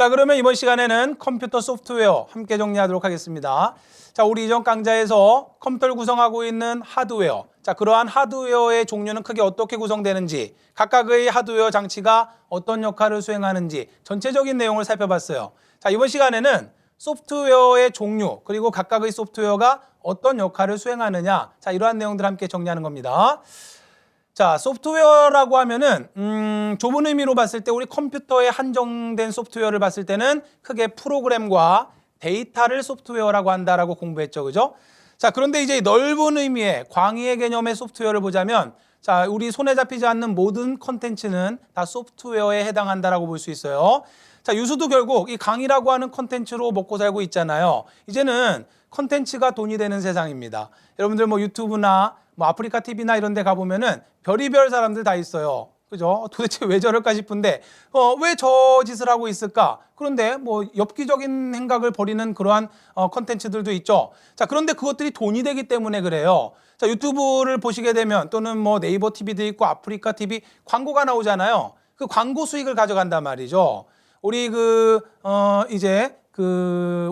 자, 그러면 이번 시간에는 컴퓨터 소프트웨어 함께 정리하도록 하겠습니다. 자, 우리 이전 강좌에서 컴퓨터를 구성하고 있는 하드웨어, 자, 그러한 하드웨어의 종류는 크게 어떻게 구성되는지, 각각의 하드웨어 장치가 어떤 역할을 수행하는지 전체적인 내용을 살펴봤어요. 자, 이번 시간에는 소프트웨어의 종류, 그리고 각각의 소프트웨어가 어떤 역할을 수행하느냐, 자, 이러한 내용들을 함께 정리하는 겁니다. 자, 소프트웨어라고 하면은 좁은 의미로 봤을 때 우리 컴퓨터에 한정된 소프트웨어를 봤을 때는 크게 프로그램과 데이터를 소프트웨어라고 한다라고 공부했죠. 그죠? 자, 그런데 이제 넓은 의미의 광의의 개념의 소프트웨어를 보자면, 자, 우리 손에 잡히지 않는 모든 컨텐츠는 다 소프트웨어에 해당한다라고 볼 수 있어요. 자, 유수도 결국 이 강의라고 하는 컨텐츠로 먹고 살고 있잖아요. 이제는 컨텐츠가 돈이 되는 세상입니다. 여러분들 뭐 유튜브나 뭐 아프리카 TV나 이런 데 가보면은 별의별 사람들 다 있어요. 그죠? 도대체 왜 저럴까 싶은데 왜 저 짓을 하고 있을까? 그런데 뭐 엽기적인 행각을 벌이는 그러한 컨텐츠들도 있죠. 자, 그런데 그것들이 돈이 되기 때문에 그래요. 자, 유튜브를 보시게 되면 또는 뭐 네이버 TV도 있고 아프리카 TV 광고가 나오잖아요. 그 광고 수익을 가져간단 말이죠. 우리 이제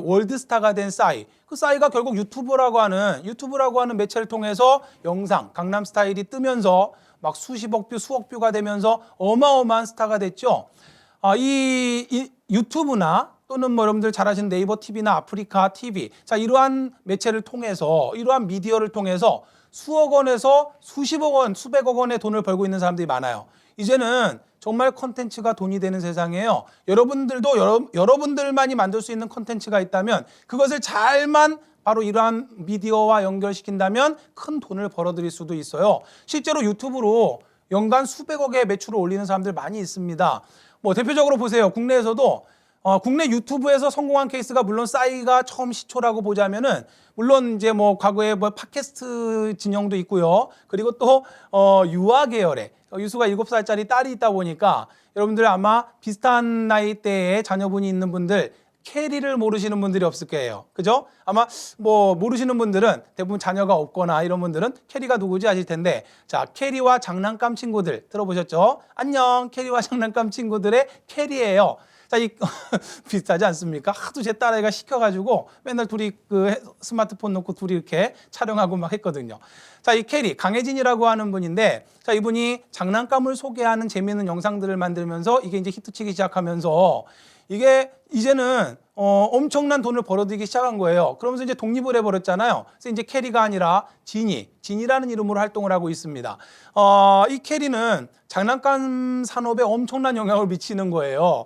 월드스타가 된 싸이, 그 싸이가 결국 유튜브라고 하는 매체를 통해서 영상 강남스타일이 뜨면서 막 수십억 뷰, 수억 뷰가 되면서 어마어마한 스타가 됐죠. 이 유튜브나 또는 뭐 여러분들 잘 아시는 네이버 TV나 아프리카 TV, 자, 이러한 매체를 통해서, 이러한 미디어를 통해서 수억 원에서 수십억 원, 수백억 원의 돈을 벌고 있는 사람들이 많아요. 이제는 정말 컨텐츠가 돈이 되는 세상이에요. 여러분들도 여러분들만이 만들 수 있는 컨텐츠가 있다면 그것을 잘만 바로 이러한 미디어와 연결시킨다면 큰 돈을 벌어들일 수도 있어요. 실제로 유튜브로 연간 수백억의 매출을 올리는 사람들 많이 있습니다. 뭐 대표적으로 보세요. 국내에서도 국내 유튜브에서 성공한 케이스가 물론 싸이가 처음 시초라고 보자면은 물론 이제 뭐 과거에 뭐 팟캐스트 진영도 있고요. 그리고 또 유아 계열의 유수가 7살짜리 딸이 있다 보니까 여러분들 아마 비슷한 나이대에 자녀분이 있는 분들 캐리를 모르시는 분들이 없을 거예요. 그죠? 아마 뭐 모르시는 분들은 대부분 자녀가 없거나 이런 분들은 캐리가 누구지 아실 텐데, 자, 캐리와 장난감 친구들 들어보셨죠? 안녕, 캐리와 장난감 친구들의 캐리예요. 자, 비슷하지 않습니까? 하도 제 딸아이가 시켜가지고 맨날 둘이 스마트폰 놓고 둘이 이렇게 촬영하고 막 했거든요. 자, 이 캐리, 강혜진이라고 하는 분인데, 자, 이분이 장난감을 소개하는 재미있는 영상들을 만들면서 이게 이제 히트치기 시작하면서 이게 이제는 엄청난 돈을 벌어들이기 시작한 거예요. 그러면서 이제 독립을 해버렸잖아요. 그래서 이제 캐리가 아니라 진이라는 이름으로 활동을 하고 있습니다. 이 캐리는 장난감 산업에 엄청난 영향을 미치는 거예요.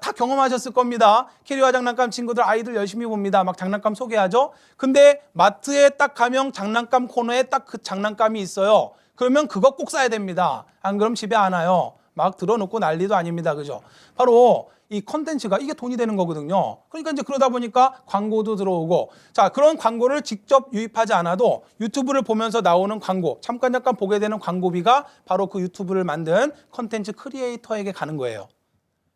다 경험하셨을 겁니다. 캐리와 장난감 친구들 아이들 열심히 봅니다. 막 장난감 소개하죠. 근데 마트에 딱 가면 장난감 코너에 딱 그 장난감이 있어요. 그러면 그거 꼭 사야 됩니다. 안 그럼 집에 안 와요. 막 들어놓고 난리도 아닙니다. 그죠? 바로 이 컨텐츠가 이게 돈이 되는 거거든요. 그러니까 이제 그러다 보니까 광고도 들어오고, 자, 그런 광고를 직접 유입하지 않아도 유튜브를 보면서 나오는 광고, 잠깐 보게 되는 광고비가 바로 그 유튜브를 만든 컨텐츠 크리에이터에게 가는 거예요.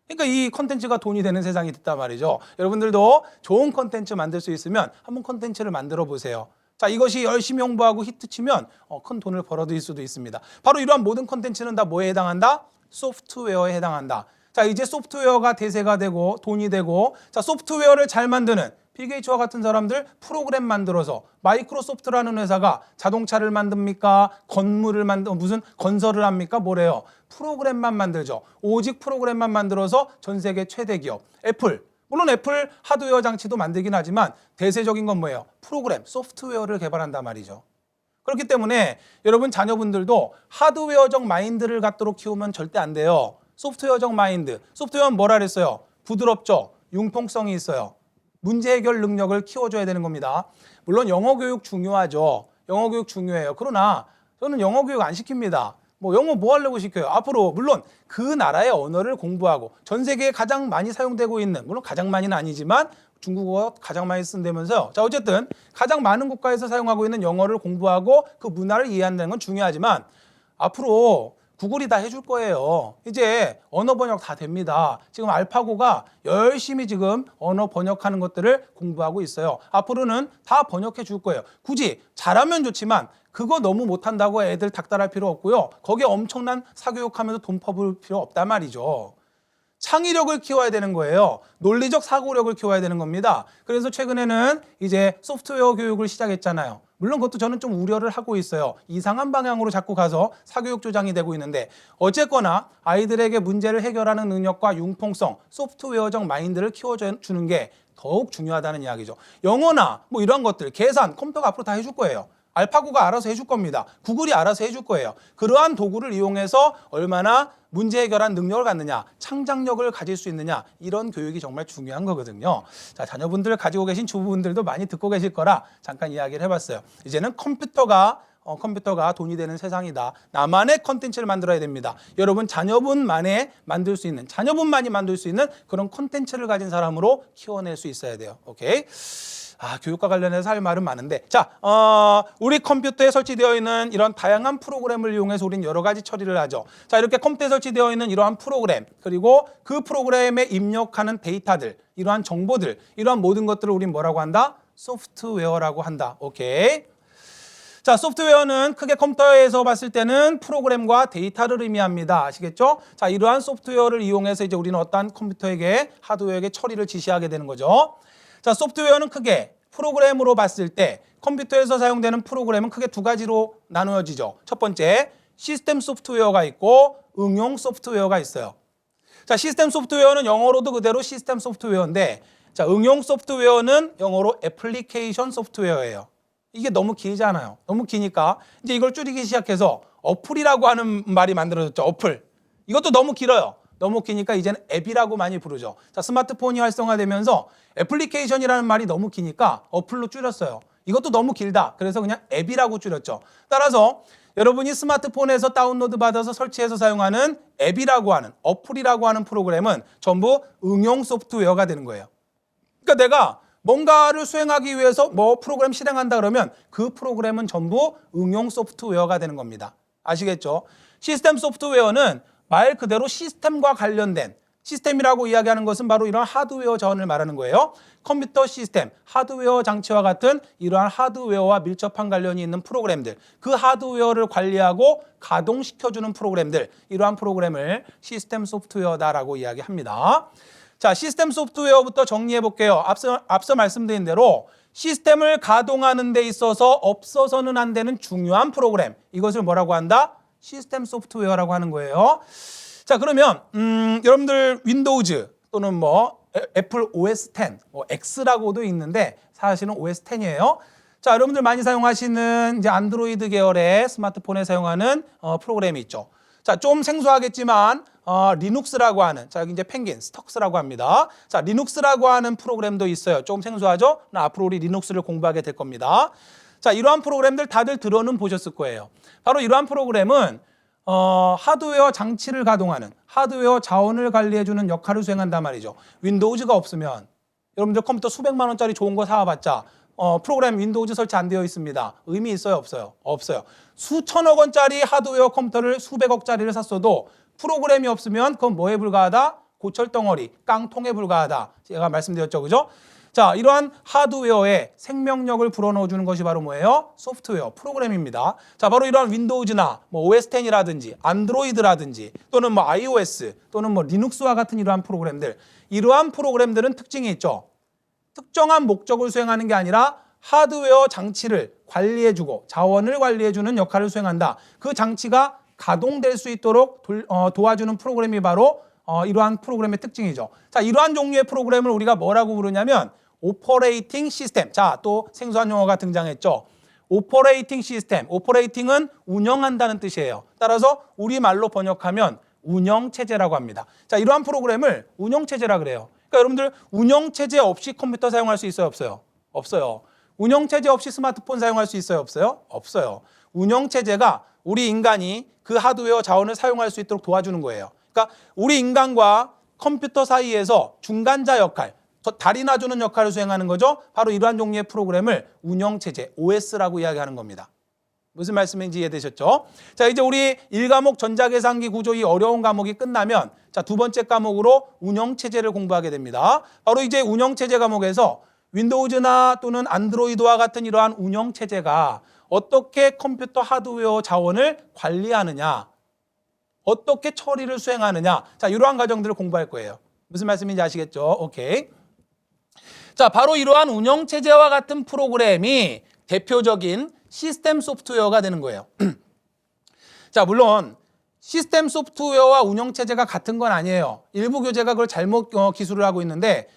그러니까 이 컨텐츠가 돈이 되는 세상이 됐단 말이죠. 여러분들도 좋은 컨텐츠 만들 수 있으면 한번 컨텐츠를 만들어 보세요. 자, 이것이 열심히 홍보하고 히트치면 큰 돈을 벌어들일 수도 있습니다. 바로 이러한 모든 컨텐츠는 다 뭐에 해당한다? 소프트웨어에 해당한다. 자, 이제 소프트웨어가 대세가 되고 돈이 되고, 자, 소프트웨어를 잘 만드는 빌 게이츠와 같은 사람들 프로그램 만들어서, 마이크로소프트라는 회사가 자동차를 만듭니까? 무슨 건설을 합니까? 뭐래요? 프로그램만 만들죠. 오직 프로그램만 만들어서 전 세계 최대 기업. 애플. 물론 애플 하드웨어 장치도 만들긴 하지만 대세적인 건 뭐예요? 프로그램, 소프트웨어를 개발한단 말이죠. 그렇기 때문에 여러분 자녀분들도 하드웨어적 마인드를 갖도록 키우면 절대 안 돼요. 소프트웨어적 마인드. 소프트웨어는 뭐라 그랬어요? 부드럽죠? 융통성이 있어요. 문제 해결 능력을 키워줘야 되는 겁니다. 물론 영어 교육 중요하죠. 영어 교육 중요해요. 그러나 저는 영어 교육 안 시킵니다. 뭐 영어 뭐 하려고 시켜요? 앞으로 물론 그 나라의 언어를 공부하고 전 세계에 가장 많이 사용되고 있는, 물론 가장 많이는 아니지만 중국어가 가장 많이 쓴다면서요. 자, 어쨌든 가장 많은 국가에서 사용하고 있는 영어를 공부하고 그 문화를 이해한다는 건 중요하지만 앞으로 구글이 다 해줄 거예요. 이제 언어 번역 다 됩니다. 지금 알파고가 열심히 지금 언어 번역하는 것들을 공부하고 있어요. 앞으로는 다 번역해 줄 거예요. 굳이 잘하면 좋지만 그거 너무 못한다고 애들 닥달할 필요 없고요. 거기에 엄청난 사교육하면서 돈 퍼부을 필요 없단 말이죠. 창의력을 키워야 되는 거예요. 논리적 사고력을 키워야 되는 겁니다. 그래서 최근에는 이제 소프트웨어 교육을 시작했잖아요. 물론 그것도 저는 좀 우려를 하고 있어요. 이상한 방향으로 자꾸 가서 사교육 조장이 되고 있는데 어쨌거나 아이들에게 문제를 해결하는 능력과 융통성, 소프트웨어적 마인드를 키워주는 게 더욱 중요하다는 이야기죠. 영어나 뭐 이런 것들, 계산, 컴퓨터가 앞으로 다 해줄 거예요. 알파고가 알아서 해줄 겁니다. 구글이 알아서 해줄 거예요. 그러한 도구를 이용해서 얼마나 문제 해결한 능력을 갖느냐, 창작력을 가질 수 있느냐, 이런 교육이 정말 중요한 거거든요. 자, 자녀분들 가지고 계신 주부분들도 많이 듣고 계실 거라 잠깐 이야기를 해봤어요. 이제는 컴퓨터가 돈이 되는 세상이다. 나만의 컨텐츠를 만들어야 됩니다. 여러분 자녀분만이 만들 수 있는 그런 컨텐츠를 가진 사람으로 키워낼 수 있어야 돼요. 오케이? 교육과 관련해서 할 말은 많은데, 자, 우리 컴퓨터에 설치되어 있는 이런 다양한 프로그램을 이용해서 우리는 여러 가지 처리를 하죠. 자, 이렇게 컴퓨터에 설치되어 있는 이러한 프로그램, 그리고 그 프로그램에 입력하는 데이터들, 이러한 정보들, 이러한 모든 것들을 우리는 뭐라고 한다? 소프트웨어라고 한다. 오케이. 자, 소프트웨어는 크게 컴퓨터에서 봤을 때는 프로그램과 데이터를 의미합니다. 아시겠죠? 자, 이러한 소프트웨어를 이용해서 이제 우리는 어떠한 컴퓨터에게, 하드웨어에게 처리를 지시하게 되는 거죠. 자, 소프트웨어는 크게 프로그램으로 봤을 때 컴퓨터에서 사용되는 프로그램은 크게 두 가지로 나누어지죠. 첫 번째, 시스템 소프트웨어가 있고 응용 소프트웨어가 있어요. 자, 시스템 소프트웨어는 영어로도 그대로 시스템 소프트웨어인데, 자, 응용 소프트웨어는 영어로 애플리케이션 소프트웨어예요. 이게 너무 길잖아요. 너무 기니까 이제 이걸 줄이기 시작해서 어플이라고 하는 말이 만들어졌죠. 어플. 이것도 너무 길어요. 너무 기니까 이제는 앱이라고 많이 부르죠. 자, 스마트폰이 활성화되면서 애플리케이션이라는 말이 너무 기니까 어플로 줄였어요. 이것도 너무 길다. 그래서 그냥 앱이라고 줄였죠. 따라서 여러분이 스마트폰에서 다운로드 받아서 설치해서 사용하는 앱이라고 하는, 어플이라고 하는 프로그램은 전부 응용 소프트웨어가 되는 거예요. 그러니까 내가 뭔가를 수행하기 위해서 뭐 프로그램 실행한다 그러면 그 프로그램은 전부 응용 소프트웨어가 되는 겁니다. 아시겠죠? 시스템 소프트웨어는 말 그대로 시스템과 관련된, 시스템이라고 이야기하는 것은 바로 이런 하드웨어 자원을 말하는 거예요. 컴퓨터 시스템, 하드웨어 장치와 같은 이러한 하드웨어와 밀접한 관련이 있는 프로그램들, 그 하드웨어를 관리하고 가동시켜주는 프로그램들, 이러한 프로그램을 시스템 소프트웨어다라고 이야기합니다. 자, 시스템 소프트웨어부터 정리해 볼게요. 앞서 말씀드린 대로 시스템을 가동하는 데 있어서 없어서는 안 되는 중요한 프로그램, 이것을 뭐라고 한다? 시스템 소프트웨어라고 하는 거예요. 자, 그러면 여러분들 윈도우즈 또는 뭐 애플 OS X, 뭐 X라고도 있는데 사실은 OS X이에요. 자, 여러분들 많이 사용하시는 이제 안드로이드 계열의 스마트폰에 사용하는 프로그램이 있죠. 자, 좀 생소하겠지만 리눅스라고 하는, 자, 여기 이제 펭귄, 스톡스라고 합니다. 자, 리눅스라고 하는 프로그램도 있어요. 좀 생소하죠? 앞으로 우리 리눅스를 공부하게 될 겁니다. 자, 이러한 프로그램들 다들 들어는 보셨을 거예요. 바로 이러한 프로그램은 하드웨어 장치를 가동하는, 하드웨어 자원을 관리해주는 역할을 수행한단 말이죠. 윈도우즈가 없으면 여러분들 컴퓨터 수백만 원짜리 좋은 거 사와봤자 프로그램 윈도우즈 설치 안 되어 있습니다. 의미 있어요? 없어요? 없어요. 수천억 원짜리 하드웨어 컴퓨터를 수백억짜리를 샀어도 프로그램이 없으면 그건 뭐에 불과하다? 고철덩어리, 깡통에 불과하다. 제가 말씀드렸죠, 그죠? 자, 이러한 하드웨어에 생명력을 불어넣어주는 것이 바로 뭐예요? 소프트웨어, 프로그램입니다. 자, 바로 이러한 윈도우즈나 뭐 OS X이라든지 안드로이드라든지 또는 뭐 iOS 또는 뭐 리눅스와 같은 이러한 프로그램들, 이러한 프로그램들은 특징이 있죠. 특정한 목적을 수행하는 게 아니라 하드웨어 장치를 관리해주고 자원을 관리해주는 역할을 수행한다. 그 장치가 가동될 수 있도록 도와주는 프로그램이 바로 이러한 프로그램의 특징이죠. 자, 이러한 종류의 프로그램을 우리가 뭐라고 부르냐면 오퍼레이팅 시스템. 자, 또 생소한 용어가 등장했죠. 오퍼레이팅 시스템. 오퍼레이팅은 운영한다는 뜻이에요. 따라서 우리말로 번역하면 운영체제라고 합니다. 자, 이러한 프로그램을 운영체제라 그래요. 그러니까 여러분들 운영체제 없이 컴퓨터 사용할 수 있어요? 없어요? 없어요. 운영체제 없이 스마트폰 사용할 수 있어요? 없어요? 없어요. 운영체제가 우리 인간이 그 하드웨어 자원을 사용할 수 있도록 도와주는 거예요. 그러니까 우리 인간과 컴퓨터 사이에서 중간자 역할, 다리 놔주는 역할을 수행하는 거죠. 바로 이러한 종류의 프로그램을 운영체제, OS라고 이야기하는 겁니다. 무슨 말씀인지 이해되셨죠? 자, 이제 우리 1과목 전자계산기 구조 이 어려운 과목이 끝나면 자, 두 번째 과목으로 운영체제를 공부하게 됩니다. 바로 이제 운영체제 과목에서 윈도우즈나 또는 안드로이드와 같은 이러한 운영체제가 어떻게 컴퓨터 하드웨어 자원을 관리하느냐, 어떻게 처리를 수행하느냐. 자, 이러한 과정들을 공부할 거예요. 무슨 말씀인지 아시겠죠? 오케이. 자, 바로 이러한 운영체제와 같은 프로그램이 대표적인 시스템 소프트웨어가 되는 거예요. 자, 물론 시스템 소프트웨어와 운영체제가 같은 건 아니에요. 일부 교재가 그걸 잘못 기술을 하고 있는데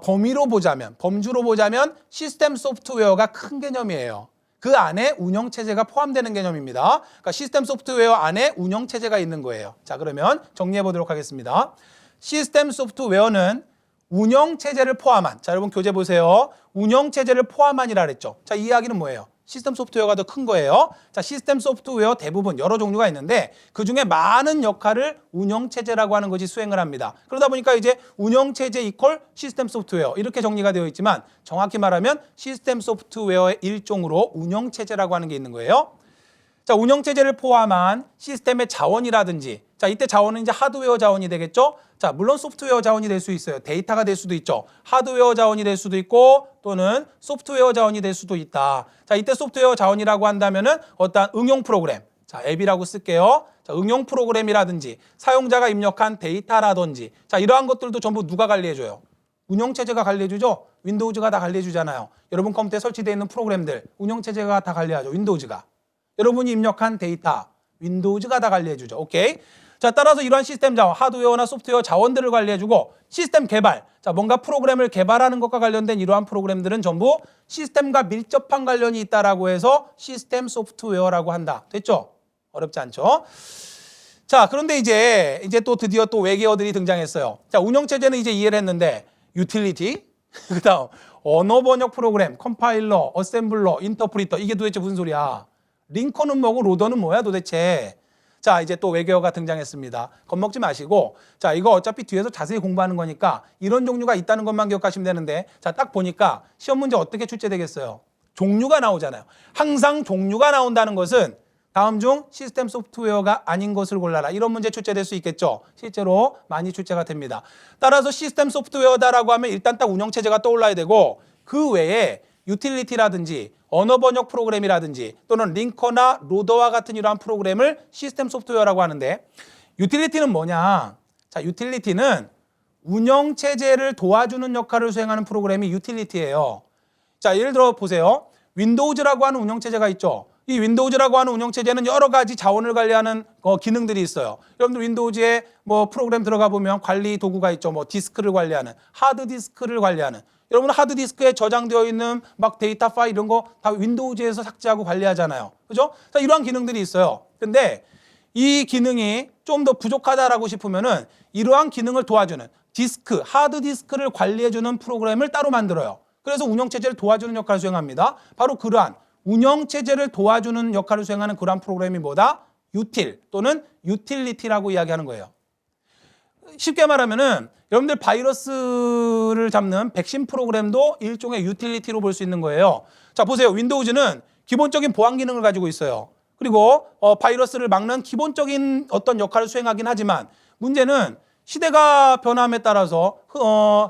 범주로 보자면 시스템 소프트웨어가 큰 개념이에요. 그 안에 운영체제가 포함되는 개념입니다. 그러니까 시스템 소프트웨어 안에 운영체제가 있는 거예요. 자, 그러면 정리해 보도록 하겠습니다. 시스템 소프트웨어는 운영체제를 포함한, 자, 여러분 교재 보세요. 운영체제를 포함한이라 그랬죠. 자, 이 이야기는 뭐예요? 시스템 소프트웨어가 더 큰 거예요. 자, 시스템 소프트웨어 대부분 여러 종류가 있는데 그중에 많은 역할을 운영체제라고 하는 것이 수행을 합니다. 그러다 보니까 이제 운영체제 이퀄 시스템 소프트웨어 이렇게 정리가 되어 있지만 정확히 말하면 시스템 소프트웨어의 일종으로 운영체제라고 하는 게 있는 거예요. 자, 운영체제를 포함한 시스템의 자원이라든지, 자, 이때 자원은 이제 하드웨어 자원이 되겠죠? 자, 물론 소프트웨어 자원이 될 수 있어요. 데이터가 될 수도 있죠. 하드웨어 자원이 될 수도 있고 또는 소프트웨어 자원이 될 수도 있다. 자, 이때 소프트웨어 자원이라고 한다면은 어떤 응용 프로그램, 자, 앱이라고 쓸게요. 자, 응용 프로그램이라든지 사용자가 입력한 데이터라든지, 자, 이러한 것들도 전부 누가 관리해줘요? 운영체제가 관리해주죠? 윈도우즈가 다 관리해주잖아요. 여러분 컴퓨터에 설치되어 있는 프로그램들, 운영체제가 다 관리하죠. 윈도우즈가. 여러분이 입력한 데이터, 윈도우즈가 다 관리해주죠. 오케이? 자, 따라서 이러한 시스템 자원, 하드웨어나 소프트웨어 자원들을 관리해주고 시스템 개발, 자, 뭔가 프로그램을 개발하는 것과 관련된 이러한 프로그램들은 전부 시스템과 밀접한 관련이 있다라고 해서 시스템 소프트웨어라고 한다. 됐죠? 어렵지 않죠? 자, 그런데 이제 또 드디어 또 외계어들이 등장했어요. 자, 운영체제는 이제 이해를 했는데 유틸리티, 그다음 언어 번역 프로그램, 컴파일러, 어셈블러, 인터프리터, 이게 도대체 무슨 소리야? 링커는 뭐고 로더는 뭐야 도대체? 자, 이제 또 외계어가 등장했습니다. 겁먹지 마시고, 자, 이거 어차피 뒤에서 자세히 공부하는 거니까 이런 종류가 있다는 것만 기억하시면 되는데, 자, 딱 보니까 시험 문제 어떻게 출제되겠어요? 종류가 나오잖아요. 항상 종류가 나온다는 것은 다음 중 시스템 소프트웨어가 아닌 것을 골라라. 이런 문제 출제될 수 있겠죠. 실제로 많이 출제가 됩니다. 따라서 시스템 소프트웨어다라고 하면 일단 딱 운영체제가 떠올라야 되고 그 외에 유틸리티라든지 언어 번역 프로그램이라든지 또는 링커나 로더와 같은 이러한 프로그램을 시스템 소프트웨어라고 하는데 유틸리티는 뭐냐? 자, 유틸리티는 운영체제를 도와주는 역할을 수행하는 프로그램이 유틸리티예요. 자, 예를 들어 보세요. 윈도우즈라고 하는 운영체제가 있죠. 이 윈도우즈라고 하는 운영체제는 여러 가지 자원을 관리하는 기능들이 있어요. 여러분들 윈도우즈에 뭐 프로그램 들어가 보면 관리 도구가 있죠. 뭐 디스크를 관리하는, 하드디스크를 관리하는. 여러분 하드디스크에 저장되어 있는 막 데이터 파일 이런 거 다 윈도우즈에서 삭제하고 관리하잖아요. 그죠? 자, 이러한 기능들이 있어요. 근데 이 기능이 좀 더 부족하다라고 싶으면은 이러한 기능을 도와주는 디스크, 하드디스크를 관리해주는 프로그램을 따로 만들어요. 그래서 운영체제를 도와주는 역할을 수행합니다. 바로 그러한 운영체제를 도와주는 역할을 수행하는 그러한 프로그램이 뭐다? 유틸 또는 유틸리티라고 이야기하는 거예요. 쉽게 말하면은 여러분들 바이러스를 잡는 백신 프로그램도 일종의 유틸리티로 볼 수 있는 거예요. 자, 보세요. 윈도우즈는 기본적인 보안 기능을 가지고 있어요. 그리고 바이러스를 막는 기본적인 어떤 역할을 수행하긴 하지만 문제는 시대가 변함에 따라서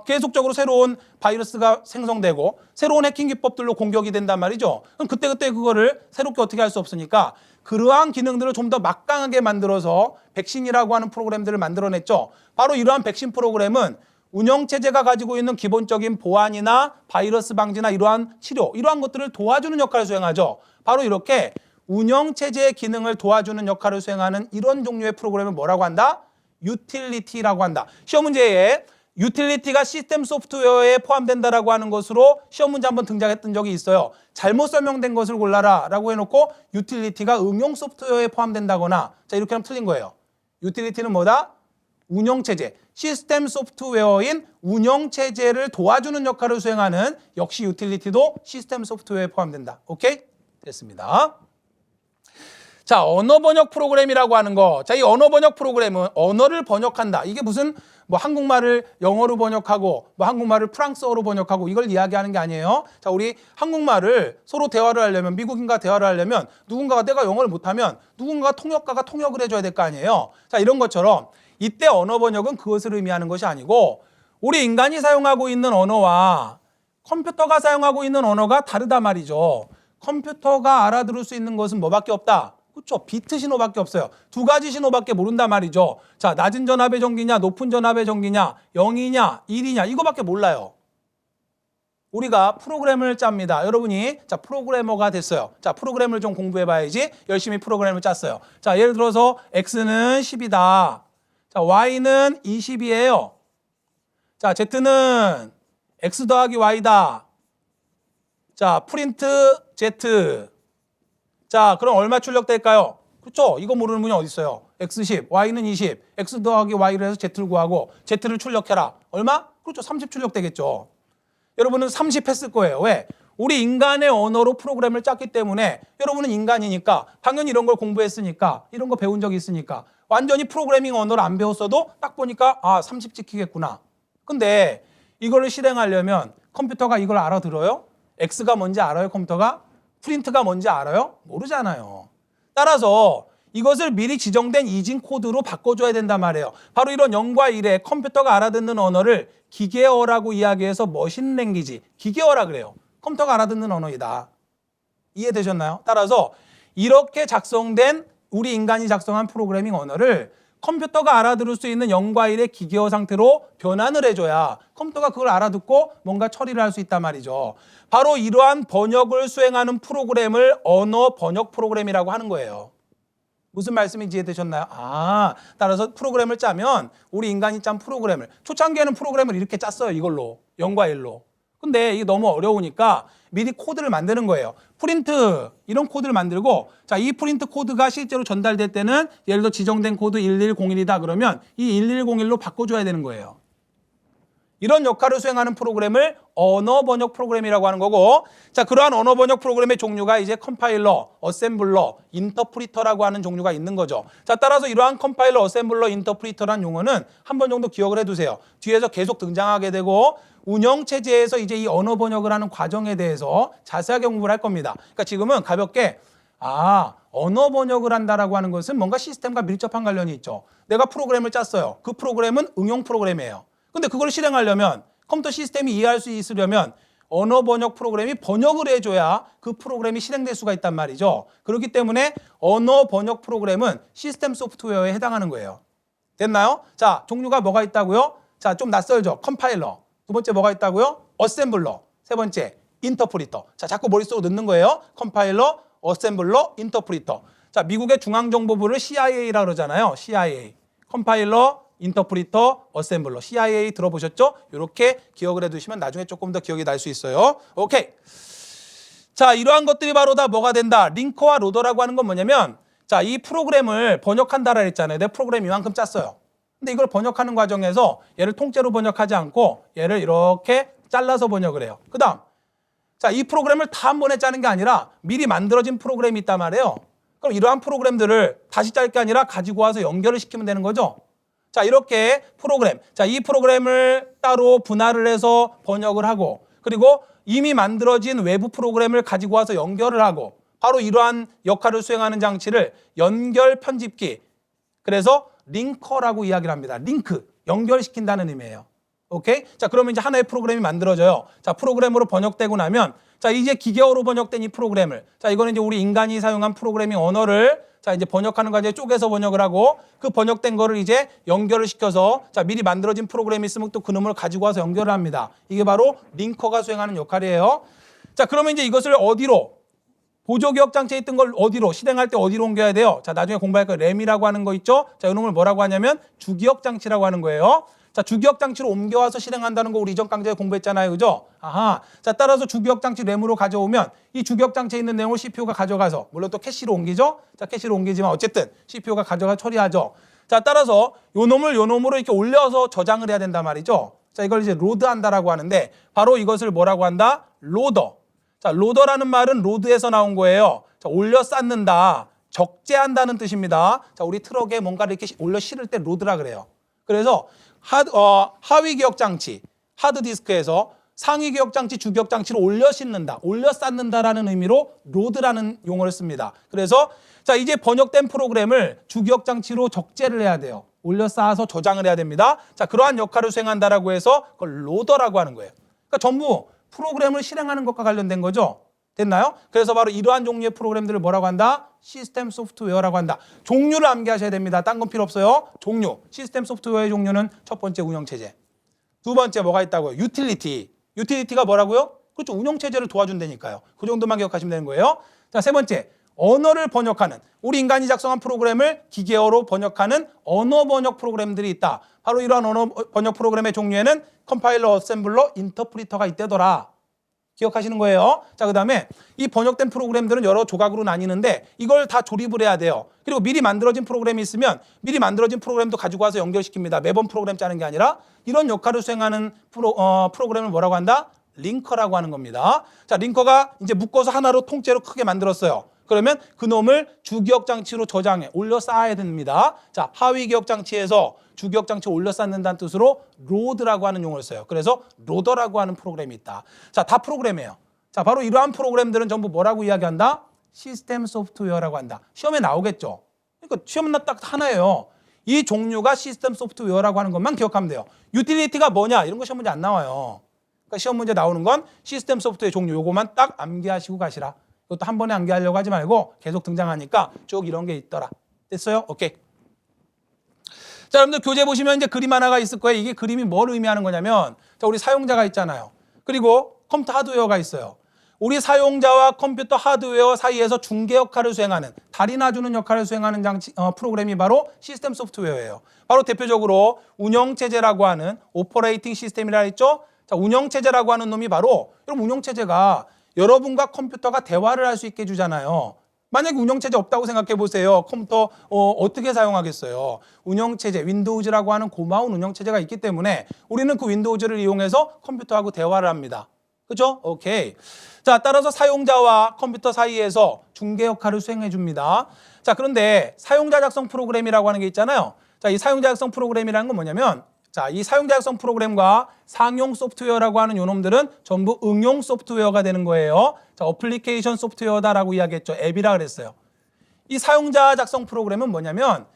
계속적으로 새로운 바이러스가 생성되고 새로운 해킹 기법들로 공격이 된단 말이죠. 그럼 그때그때 그거를 새롭게 어떻게 할 수 없으니까 그러한 기능들을 좀 더 막강하게 만들어서 백신이라고 하는 프로그램들을 만들어냈죠. 바로 이러한 백신 프로그램은 운영체제가 가지고 있는 기본적인 보안이나 바이러스 방지나 이러한 치료, 이러한 것들을 도와주는 역할을 수행하죠. 바로 이렇게 운영체제의 기능을 도와주는 역할을 수행하는 이런 종류의 프로그램을 뭐라고 한다? 유틸리티라고 한다. 시험 문제에 유틸리티가 시스템 소프트웨어에 포함된다라고 하는 것으로 시험 문제 한번 등장했던 적이 있어요. 잘못 설명된 것을 골라라 라고 해놓고 유틸리티가 응용 소프트웨어에 포함된다거나, 자, 이렇게 하면 틀린 거예요. 유틸리티는 뭐다? 운영체제, 시스템 소프트웨어인 운영체제를 도와주는 역할을 수행하는 역시 유틸리티도 시스템 소프트웨어에 포함된다. 오케이? 됐습니다. 자, 언어 번역 프로그램이라고 하는 거. 자, 이 언어 번역 프로그램은 언어를 번역한다. 이게 무슨 뭐 한국말을 영어로 번역하고 뭐 한국말을 프랑스어로 번역하고 이걸 이야기하는 게 아니에요. 자, 우리 한국말을 서로 대화를 하려면, 미국인과 대화를 하려면 누군가가, 내가 영어를 못하면 누군가가 통역가가 통역을 해줘야 될 거 아니에요. 자, 이런 것처럼 이때 언어 번역은 그것을 의미하는 것이 아니고 우리 인간이 사용하고 있는 언어와 컴퓨터가 사용하고 있는 언어가 다르다 말이죠. 컴퓨터가 알아들을 수 있는 것은 뭐밖에 없다? 그렇죠. 비트 신호밖에 없어요. 두 가지 신호밖에 모른단 말이죠. 자, 낮은 전압의 전기냐, 높은 전압의 전기냐, 0이냐, 1이냐 이거밖에 몰라요. 우리가 프로그램을 짭니다. 여러분이 자 프로그래머가 됐어요. 자 프로그램을 좀 공부해봐야지. 열심히 프로그램을 짰어요. 자 예를 들어서 x는 10이다. 자 y는 20이에요. 자 z는 x 더하기 y다. 자 프린트 z. 자 그럼 얼마 출력될까요? 그렇죠. 이거 모르는 분이 어디 있어요. x10, y는 20, x 더하기 y를 해서 z를 구하고 z를 출력해라. 얼마? 그렇죠. 30 출력되겠죠. 여러분은 30 했을 거예요. 왜? 우리 인간의 언어로 프로그램을 짰기 때문에 여러분은 인간이니까 당연히 이런 걸 공부했으니까 이런 거 배운 적이 있으니까 완전히 프로그래밍 언어를 안 배웠어도 딱 보니까 30 찍히겠구나. 근데 이거를 실행하려면 컴퓨터가 이걸 알아들어요? X가 뭔지 알아요? 컴퓨터가? 프린트가 뭔지 알아요? 모르잖아요. 따라서 이것을 미리 지정된 이진 코드로 바꿔줘야 된단 말이에요. 바로 이런 0과 1의 컴퓨터가 알아듣는 언어를 기계어라고 이야기해서 머신랭귀지, 기계어라 그래요. 컴퓨터가 알아듣는 언어이다. 이해되셨나요? 따라서 이렇게 작성된 우리 인간이 작성한 프로그래밍 언어를 컴퓨터가 알아들을 수 있는 0과 1의 기계어 상태로 변환을 해줘야 컴퓨터가 그걸 알아듣고 뭔가 처리를 할 수 있단 말이죠. 바로 이러한 번역을 수행하는 프로그램을 언어 번역 프로그램이라고 하는 거예요. 무슨 말씀인지 이해되셨나요? 따라서 프로그램을 짜면 우리 인간이 짠 프로그램을 초창기에는 프로그램을 이렇게 짰어요. 이걸로 0과 1로. 근데 이게 너무 어려우니까 미리 코드를 만드는 거예요. 프린트 이런 코드를 만들고 자, 이 프린트 코드가 실제로 전달될 때는 예를 들어 지정된 코드 1101이다 그러면 이 1101로 바꿔줘야 되는 거예요. 이런 역할을 수행하는 프로그램을 언어 번역 프로그램이라고 하는 거고 자 그러한 언어 번역 프로그램의 종류가 이제 컴파일러, 어셈블러, 인터프리터라고 하는 종류가 있는 거죠. 자 따라서 이러한 컴파일러, 어셈블러, 인터프리터라는 용어는 한 번 정도 기억을 해두세요. 뒤에서 계속 등장하게 되고 운영체제에서 이제 이 언어 번역을 하는 과정에 대해서 자세하게 공부를 할 겁니다. 그러니까 지금은 가볍게 언어 번역을 한다라고 하는 것은 뭔가 시스템과 밀접한 관련이 있죠. 내가 프로그램을 짰어요. 그 프로그램은 응용 프로그램이에요. 근데 그걸 실행하려면 컴퓨터 시스템이 이해할 수 있으려면 언어 번역 프로그램이 번역을 해줘야 그 프로그램이 실행될 수가 있단 말이죠. 그렇기 때문에 언어 번역 프로그램은 시스템 소프트웨어에 해당하는 거예요. 됐나요? 자, 종류가 뭐가 있다고요? 자, 좀 낯설죠? 컴파일러. 두 번째 뭐가 있다고요? 어셈블러. 세 번째 인터프리터. 자, 자꾸 머릿속으로 넣는 거예요. 컴파일러, 어셈블러, 인터프리터. 자, 미국의 중앙정보부를 CIA라 그러잖아요. CIA. 컴파일러, 인터프리터, 어셈블러, CIA 들어보셨죠? 이렇게 기억을 해두시면 나중에 조금 더 기억이 날 수 있어요. 오케이. 자, 이러한 것들이 바로 다 뭐가 된다? 링커와 로더라고 하는 건 뭐냐면 자, 이 프로그램을 번역한다라 했잖아요. 내 프로그램 이만큼 짰어요. 근데 이걸 번역하는 과정에서 얘를 통째로 번역하지 않고 얘를 이렇게 잘라서 번역을 해요. 그 다음 자, 이 프로그램을 다 한 번에 짜는 게 아니라 미리 만들어진 프로그램이 있단 말이에요. 그럼 이러한 프로그램들을 다시 짤 게 아니라 가지고 와서 연결을 시키면 되는 거죠. 자, 이렇게 프로그램. 자, 이 프로그램을 따로 분할을 해서 번역을 하고 그리고 이미 만들어진 외부 프로그램을 가지고 와서 연결을 하고 바로 이러한 역할을 수행하는 장치를 연결 편집기. 그래서 링커라고 이야기를 합니다. 링크. 연결시킨다는 의미예요. 오케이? 자, 그러면 이제 하나의 프로그램이 만들어져요. 자, 프로그램으로 번역되고 나면 자, 이제 기계어로 번역된 이 프로그램을 자, 이거는 이제 우리 인간이 사용한 프로그래밍 언어를 자, 이제 번역하는 과정에 쪼개서 번역을 하고 그 번역된 거를 이제 연결을 시켜서 자, 미리 만들어진 프로그램이 있으면 또 그놈을 가지고 와서 연결을 합니다. 이게 바로 링커가 수행하는 역할이에요. 자, 그러면 이제 이것을 어디로 보조기억 장치에 있던 걸 어디로 실행할 때 어디로 옮겨야 돼요? 자, 나중에 공부할 거 램이라고 하는 거 있죠? 자, 이놈을 뭐라고 하냐면 주기억 장치라고 하는 거예요. 자, 주기억 장치로 옮겨와서 실행한다는 거 우리 이전 강좌에 공부했잖아요. 그죠? 자, 따라서 주기억 장치 램으로 가져오면 이 주기억 장치에 있는 내용을 CPU가 가져가서 물론 또 캐시로 옮기죠? 자, 캐시로 옮기지만 어쨌든 CPU가 가져가 처리하죠. 자, 따라서 요 놈으로 이렇게 올려서 저장을 해야 된단 말이죠. 자, 이걸 이제 로드한다라고 하는데 바로 이것을 뭐라고 한다? 로더. 자, 로더라는 말은 로드에서 나온 거예요. 자, 올려 쌓는다. 적재한다는 뜻입니다. 자, 우리 트럭에 뭔가를 이렇게 올려 실을 때 로드라 그래요. 그래서 하위 기억 장치, 하드디스크에서 상위 기억 장치, 주기억 장치를 올려 싣는다, 올려 쌓는다라는 의미로 로드라는 용어를 씁니다. 그래서 자, 이제 번역된 프로그램을 주기억 장치로 적재를 해야 돼요. 올려 쌓아서 저장을 해야 됩니다. 자, 그러한 역할을 수행한다라고 해서 그걸 로더라고 하는 거예요. 그러니까 전부 프로그램을 실행하는 것과 관련된 거죠. 됐나요? 그래서 바로 이러한 종류의 프로그램들을 뭐라고 한다? 시스템 소프트웨어라고 한다. 종류를 암기하셔야 됩니다. 딴 건 필요 없어요. 종류. 시스템 소프트웨어의 종류는 첫 번째 운영체제. 두 번째 뭐가 있다고요? 유틸리티. 유틸리티가 뭐라고요? 그렇죠. 운영체제를 도와준다니까요. 그 정도만 기억하시면 되는 거예요. 자, 세 번째. 언어를 번역하는, 우리 인간이 작성한 프로그램을 기계어로 번역하는 언어 번역 프로그램들이 있다. 바로 이러한 언어 번역 프로그램의 종류에는 컴파일러, 어셈블러, 인터프리터가 있대더라. 기억하시는 거예요. 자, 그 다음에 이 번역된 프로그램들은 여러 조각으로 나뉘는데 이걸 다 조립을 해야 돼요. 그리고 미리 만들어진 프로그램이 있으면 미리 만들어진 프로그램도 가지고 와서 연결시킵니다. 매번 프로그램 짜는 게 아니라 이런 역할을 수행하는 프로그램을 뭐라고 한다? 링커라고 하는 겁니다. 자, 링커가 이제 묶어서 하나로 통째로 크게 만들었어요. 그러면 그놈을 주기억장치로 저장해 올려 쌓아야 됩니다. 자, 하위 기억장치에서 주기억장치 올려 쌓는다는 뜻으로 로드라고 하는 용어를 써요. 그래서 로더라고 하는 프로그램이 있다. 자, 다 프로그램이에요. 자, 바로 이러한 프로그램들은 전부 뭐라고 이야기한다? 시스템 소프트웨어라고 한다. 시험에 나오겠죠. 그러니까 시험 딱 하나예요. 이 종류가 시스템 소프트웨어라고 하는 것만 기억하면 돼요. 유틸리티가 뭐냐? 이런 거 시험 문제 안 나와요. 그러니까 시험 문제 나오는 건 시스템 소프트웨어 종류 요거만 딱 암기하시고 가시라. 이것도 한 번에 암기하려고 하지 말고 계속 등장하니까 쭉 이런 게 있더라. 됐어요? 오케이. 자, 여러분들 교재 보시면 이제 그림 하나가 있을 거예요. 이게 그림이 뭘 의미하는 거냐면, 자, 우리 사용자가 있잖아요. 그리고 컴퓨터 하드웨어가 있어요. 우리 사용자와 컴퓨터 하드웨어 사이에서 중개 역할을 수행하는, 달이 놔주는 역할을 수행하는 프로그램이 바로 시스템 소프트웨어예요. 바로 대표적으로 운영체제라고 하는 오퍼레이팅 시스템이라 했죠. 자, 운영체제라고 하는 놈이 바로, 여러분 운영체제가 여러분과 컴퓨터가 대화를 할 수 있게 해주잖아요. 만약에 운영체제 없다고 생각해 보세요. 컴퓨터 어떻게 사용하겠어요? 운영체제, 윈도우즈라고 하는 고마운 운영체제가 있기 때문에 우리는 그 윈도우즈를 이용해서 컴퓨터하고 대화를 합니다. 그죠? 오케이. 자, 따라서 사용자와 컴퓨터 사이에서 중개 역할을 수행해 줍니다. 자, 그런데 사용자 작성 프로그램이라고 하는 게 있잖아요. 자, 이 사용자 작성 프로그램이라는 건 뭐냐면, 자, 이 사용자 작성 프로그램과 상용 소프트웨어라고 하는 요놈들은 전부 응용 소프트웨어가 되는 거예요. 자, 어플리케이션 소프트웨어다라고 이야기했죠. 앱이라 그랬어요. 이 사용자 작성 프로그램은 뭐냐면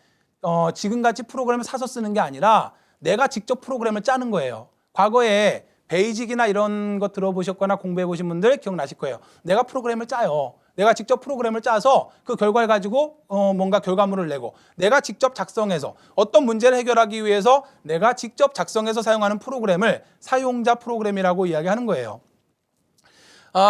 지금같이 프로그램을 사서 쓰는 게 아니라 내가 직접 프로그램을 짜는 거예요. 과거에 베이직이나 이런 거 들어보셨거나 공부해 보신 분들 기억나실 거예요. 내가 프로그램을 짜요. 내가 직접 프로그램을 짜서 그 결과를 가지고 뭔가 결과물을 내고 내가 직접 작성해서 어떤 문제를 해결하기 위해서 내가 직접 작성해서 사용하는 프로그램을 사용자 프로그램이라고 이야기하는 거예요.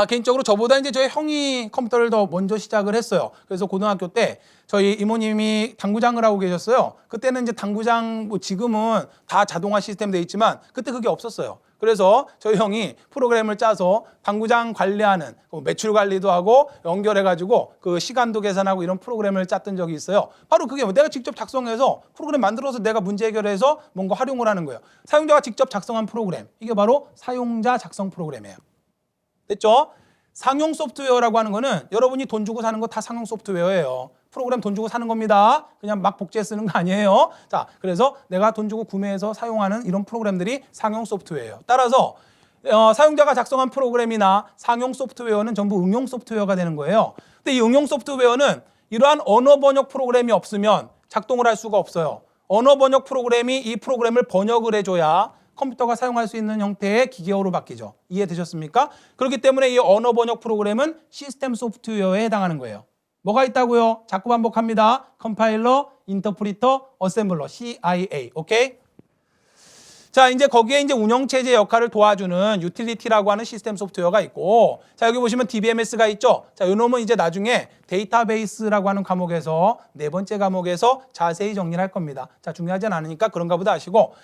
개인적으로 저보다 이제 저희 형이 컴퓨터를 더 먼저 시작을 했어요. 그래서 고등학교 때 저희 이모님이 당구장을 하고 계셨어요. 그때는 이제 당구장, 뭐 지금은 다 자동화 시스템 돼 있지만 그때 그게 없었어요. 그래서 저희 형이 프로그램을 짜서 당구장 관리하는 매출 관리도 하고 연결해가지고 그 시간도 계산하고 이런 프로그램을 짰던 적이 있어요. 바로 그게 내가 직접 작성해서 프로그램 만들어서 내가 문제 해결해서 뭔가 활용을 하는 거예요. 사용자가 직접 작성한 프로그램, 이게 바로 사용자 작성 프로그램이에요. 됐죠? 상용 소프트웨어라고 하는 거는 여러분이 돈 주고 사는 거 다 상용 소프트웨어예요. 프로그램 돈 주고 사는 겁니다. 그냥 막 복제해 쓰는 거 아니에요. 자, 그래서 내가 돈 주고 구매해서 사용하는 이런 프로그램들이 상용 소프트웨어예요. 따라서 사용자가 작성한 프로그램이나 상용 소프트웨어는 전부 응용 소프트웨어가 되는 거예요. 근데 이 응용 소프트웨어는 이러한 언어 번역 프로그램이 없으면 작동을 할 수가 없어요. 언어 번역 프로그램이 이 프로그램을 번역을 해줘야 컴퓨터가 사용할 수 있는 형태의 기계어로 바뀌죠. 이해되셨습니까? 그렇기 때문에 이 언어 번역 프로그램은 시스템 소프트웨어에 해당하는 거예요. 뭐가 있다고요? 자꾸 반복합니다. 컴파일러, 인터프리터, 어셈블러, CIA. 오케이? 자, 이제 거기에 이제 운영체제 역할을 도와주는 유틸리티라고 하는 시스템 소프트웨어가 있고, 자, 여기 보시면 DBMS가 있죠? 자, 이 놈은 이제 나중에 데이터베이스라고 하는 과목에서 네 번째 과목에서 자세히 정리를 할 겁니다. 자, 중요하진 않으니까 그런가 보다 아시고,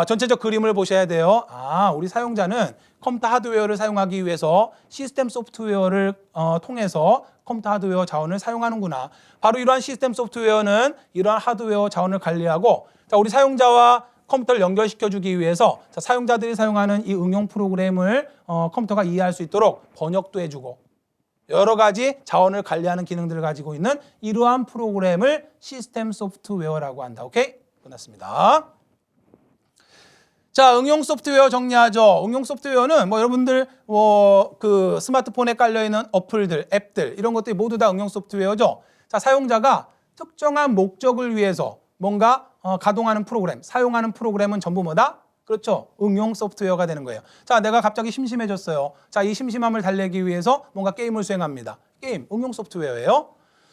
전체적 그림을 보셔야 돼요. 우리 사용자는 컴퓨터 하드웨어를 사용하기 위해서 시스템 소프트웨어를 통해서 컴퓨터 하드웨어 자원을 사용하는구나. 바로 이러한 시스템 소프트웨어는 이러한 하드웨어 자원을 관리하고, 자, 우리 사용자와 컴퓨터를 연결시켜주기 위해서 자, 사용자들이 사용하는 이 응용 프로그램을 컴퓨터가 이해할 수 있도록 번역도 해주고 여러 가지 자원을 관리하는 기능들을 가지고 있는 이러한 프로그램을 시스템 소프트웨어라고 한다. 오케이? 끝났습니다. 자, 응용 소프트웨어 정리하죠. 응용 소프트웨어는 뭐 여러분들 그 스마트폰에 깔려 있는 어플들, 앱들 이런 것들이 모두 다 응용 소프트웨어죠. 자, 사용자가 특정한 목적을 위해서 뭔가 가동하는 프로그램, 사용하는 프로그램은 전부 뭐다? 그렇죠. 응용 소프트웨어가 되는 거예요. 자, 내가 갑자기 심심해졌어요. 자, 이 심심함을 달래기 위해서 뭔가 게임을 수행합니다. 게임, 응용 소프트웨어예요.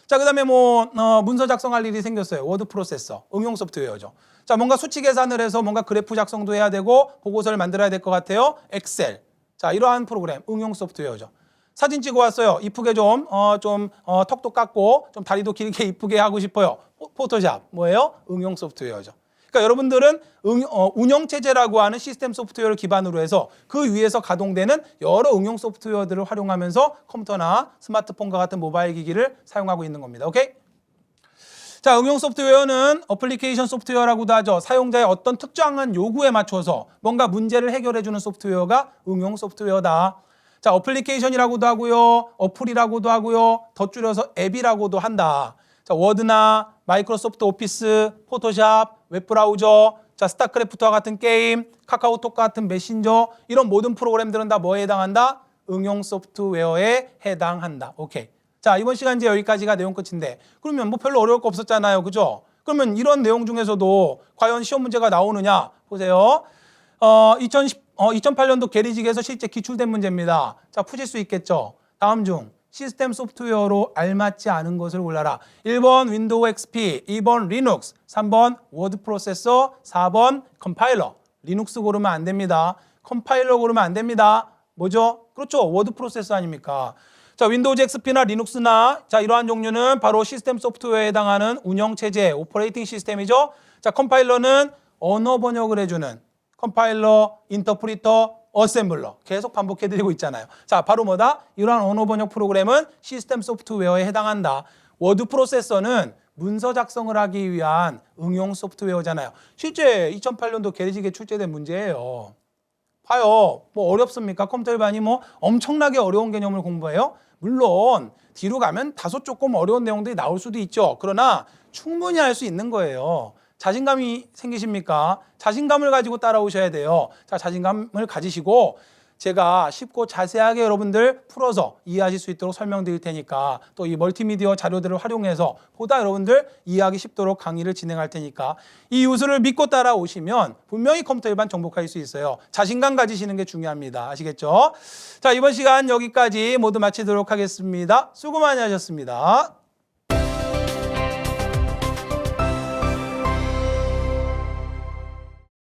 자, 그 다음에 문서 작성할 일이 생겼어요. 워드 프로세서, 응용 소프트웨어죠. 자, 뭔가 수치 계산을 해서 뭔가 그래프 작성도 해야 되고 보고서를 만들어야 될 것 같아요. 엑셀. 자, 이러한 프로그램, 응용 소프트웨어죠. 사진 찍어 왔어요. 이쁘게 턱도 깎고 좀 다리도 길게 이쁘게 하고 싶어요. 포토샵, 뭐예요? 응용 소프트웨어죠. 그러니까 여러분들은 운영체제라고 하는 시스템 소프트웨어를 기반으로 해서 그 위에서 가동되는 여러 응용 소프트웨어들을 활용하면서 컴퓨터나 스마트폰과 같은 모바일 기기를 사용하고 있는 겁니다. 오케이? 자, 응용 소프트웨어는 어플리케이션 소프트웨어라고도 하죠. 사용자의 어떤 특정한 요구에 맞춰서 뭔가 문제를 해결해주는 소프트웨어가 응용 소프트웨어다. 자, 어플리케이션이라고도 하고요. 어플이라고도 하고요. 더 줄여서 앱이라고도 한다. 자, 워드나 마이크로소프트 오피스, 포토샵, 웹브라우저, 자, 스타크래프트와 같은 게임, 카카오톡 같은 메신저 이런 모든 프로그램들은 다 뭐에 해당한다? 응용 소프트웨어에 해당한다. 오케이. 자, 이번 시간 이제 여기까지가 내용 끝인데 그러면 뭐 별로 어려울 거 없었잖아요. 그죠? 그러면 이런 내용 중에서도 과연 시험 문제가 나오느냐? 보세요. 2008년도 게리직에서 실제 기출된 문제입니다. 자, 푸실 수 있겠죠? 다음 중 시스템 소프트웨어로 알맞지 않은 것을 골라라. 1번 윈도우 XP, 2번 리눅스, 3번 워드 프로세서, 4번 컴파일러. 리눅스 고르면 안 됩니다. 컴파일러 고르면 안 됩니다. 뭐죠? 그렇죠. 워드 프로세서 아닙니까? 자, 윈도우 XP나 리눅스나 자, 이러한 종류는 바로 시스템 소프트웨어에 해당하는 운영체제, 오퍼레이팅 시스템이죠. 자, 컴파일러는 언어 번역을 해주는 컴파일러, 인터프리터, 어셈블러 계속 반복해드리고 있잖아요. 자, 바로 뭐다? 이러한 언어 번역 프로그램은 시스템 소프트웨어에 해당한다. 워드 프로세서는 문서 작성을 하기 위한 응용 소프트웨어잖아요. 실제 2008년도 게리직에 출제된 문제예요. 봐요. 뭐 어렵습니까? 컴퓨터 일반이 뭐 엄청나게 어려운 개념을 공부해요? 물론 뒤로 가면 다소 조금 어려운 내용들이 나올 수도 있죠. 그러나 충분히 할 수 있는 거예요. 자신감이 생기십니까? 자신감을 가지고 따라오셔야 돼요. 자, 자신감을 가지시고 제가 쉽고 자세하게 여러분들 풀어서 이해하실 수 있도록 설명드릴 테니까 또 이 멀티미디어 자료들을 활용해서 보다 여러분들 이해하기 쉽도록 강의를 진행할 테니까 이 요소를 믿고 따라오시면 분명히 컴퓨터 일반 정복할 수 있어요. 자신감 가지시는 게 중요합니다. 아시겠죠? 자, 이번 시간 여기까지 모두 마치도록 하겠습니다. 수고 많이 하셨습니다.